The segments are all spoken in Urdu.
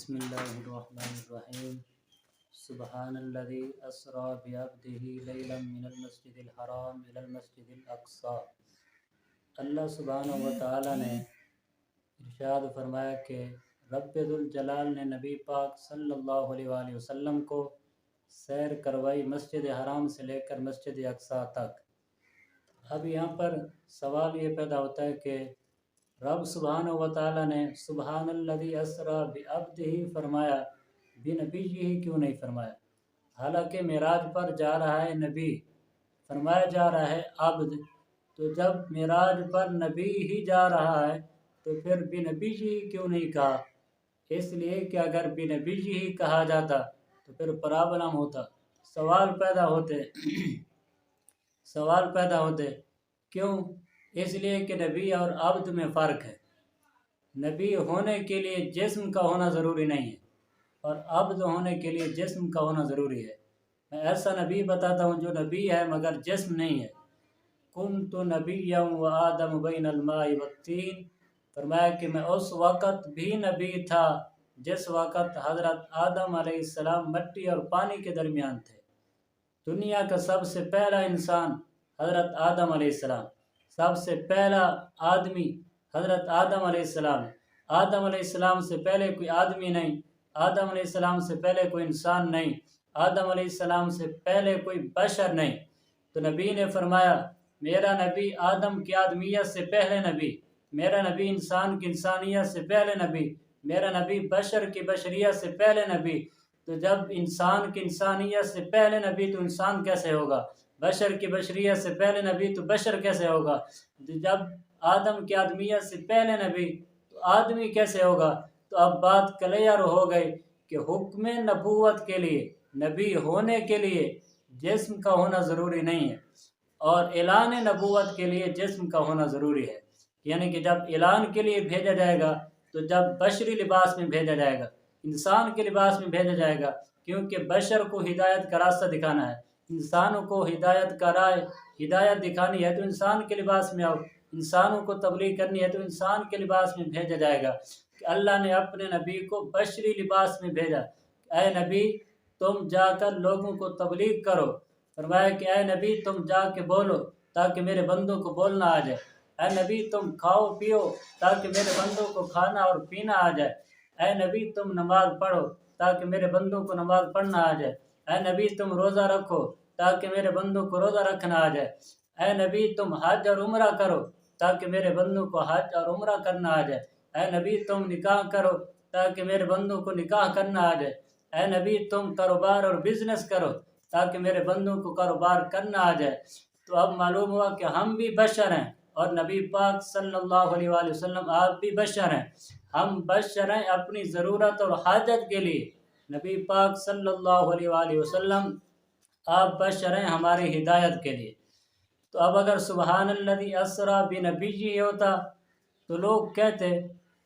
بسم اللہ الرحمن الرحیم سبحان الذی اسریٰ بعبدہ لیلا من المسجد الحرام الی المسجد الاقصی۔ اللہ سبحانہ و تعالی نے ارشاد فرمایا کہ رب ذوالجلال نے نبی پاک صلی اللہ علیہ وآلہ وسلم کو سیر کروائی مسجد حرام سے لے کر مسجد اقصی تک۔ اب یہاں پر سوال یہ پیدا ہوتا ہے کہ رب سبحانہ و تعالی نے سبحان الذی اسریٰ بعبدہ فرمایا، بنبیہ کیوں نہیں فرمایا؟ حالانکہ معراج پر جا رہا ہے نبی، فرمایا جا رہا ہے عبد، تو جب معراج پر نبی ہی جا رہا ہے تو پھر بنبیہ کیوں نہیں کہا؟ اس لیے کہ اگر بنبیہ ہی کہا جاتا تو پھر پرابلم ہوتا، سوال پیدا ہوتے کیوں؟ اس لیے کہ نبی اور عبد میں فرق ہے۔ نبی ہونے کے لیے جسم کا ہونا ضروری نہیں ہے اور عبد ہونے کے لیے جسم کا ہونا ضروری ہے۔ میں ایسا نبی بتاتا ہوں جو نبی ہے مگر جسم نہیں ہے۔ کنت نبیا و آدم بین الماء والطین، فرمایا کہ میں اس وقت بھی نبی تھا جس وقت حضرت آدم علیہ السلام مٹی اور پانی کے درمیان تھے۔ دنیا کا سب سے پہلا انسان حضرت آدم علیہ السلام، سب سے پہلا آدمی حضرت آدم علیہ السلام۔ آدم علیہ السلام سے پہلے کوئی آدمی نہیں، آدم علیہ السلام سے پہلے کوئی انسان نہیں، آدم علیہ السلام سے پہلے کوئی بشر نہیں۔ تو نبی نے فرمایا میرا نبی آدم کی آدمیت سے پہلے نبی، میرا نبی انسان کی انسانیت سے پہلے نبی، میرا نبی بشر کی بشریت سے پہلے نبی۔ تو جب انسان کی انسانیت سے پہلے نبی تو انسان کیسے ہوگا؟ بشر کی بشریت سے پہلے نبی تو بشر کیسے ہوگا؟ جب آدم کی آدمیت سے پہلے نبی تو آدمی کیسے ہوگا؟ تو اب بات کلیئر ہو گئی کہ حکم نبوت کے لیے، نبی ہونے کے لیے جسم کا ہونا ضروری نہیں ہے اور اعلان نبوت کے لیے جسم کا ہونا ضروری ہے۔ یعنی کہ جب اعلان کے لیے بھیجا جائے گا تو جب بشری لباس میں بھیجا جائے گا، انسان کے لباس میں بھیجا جائے گا، کیونکہ بشر کو ہدایت کا راستہ دکھانا ہے، انسانوں کو ہدایت دکھانی ہے تو انسان کے لباس میں آؤ، انسانوں کو تبلیغ کرنی ہے تو انسان کے لباس میں بھیجا جائے گا۔ کہ اللہ نے اپنے نبی کو بشری لباس میں بھیجا، اے نبی تم جا کر لوگوں کو تبلیغ کرو۔ فرمایا کہ اے نبی تم جا کے بولو تاکہ میرے بندوں کو بولنا آ جائے، اے نبی تم کھاؤ پیو تاکہ میرے بندوں کو کھانا اور پینا آ جائے، اے نبی تم نماز پڑھو تاکہ میرے بندوں کو نماز پڑھنا آ جائے، اے نبی تم روزہ رکھو تاکہ میرے بندوں کو روزہ رکھنا آ جائے، اے نبی تم حج اور عمرہ کرو تاکہ میرے بندوں کو حج اور عمرہ کرنا آ جائے، اے نبی تم نکاح کرو تاکہ میرے بندوں کو نکاح کرنا آ جائے، اے نبی تم کاروبار اور بزنس کرو تاکہ میرے بندوں کو کاروبار کرنا آ جائے۔ تو اب معلوم ہوا کہ ہم بھی بشر ہیں اور نبی پاک صلی اللہ علیہ وآلہ وسلم آپ بھی بشر ہیں۔ ہم بشر ہیں اپنی ضرورت اور حاجت کے لیے، نبی پاک صلی اللہ علیہ وآلہ وسلم آپ بشر ہیں ہماری ہدایت کے لیے۔ تو اب اگر سبحان الذی اسریٰ بنبیہ ہوتا تو لوگ کہتے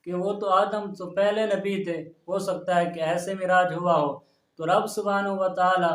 کہ وہ تو آدم تو پہلے نبی تھے، ہو سکتا ہے کہ ایسے معراج ہوا ہو۔ تو رب سبحانہ و تعالی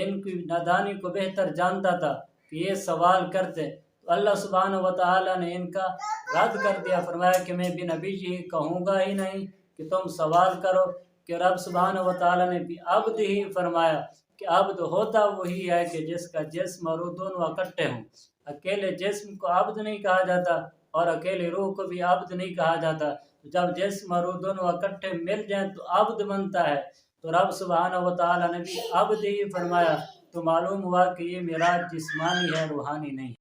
ان کی نادانی کو بہتر جانتا تھا کہ یہ سوال کرتے، تو اللہ سبحانہ و تعالی نے ان کا رد کر دیا، فرمایا کہ میں بنبیہ کہوں گا ہی نہیں کہ تم سوال کرو۔ کہ رب سبحانہ و تعالی نے بھی عبد ہی فرمایا کہ عبد ہوتا وہی ہے کہ جس کا جسم اور روح دونوں اکٹھے ہوں۔ اکیلے جسم کو عبد نہیں کہا جاتا اور اکیلے روح کو بھی عبد نہیں کہا جاتا، جب جسم اور روح دونوں اکٹھے مل جائیں تو عبد بنتا ہے۔ تو رب سبحانہ و تعالی نے بھی عبد ہی فرمایا، تو معلوم ہوا کہ یہ معراج جسمانی ہے، روحانی نہیں۔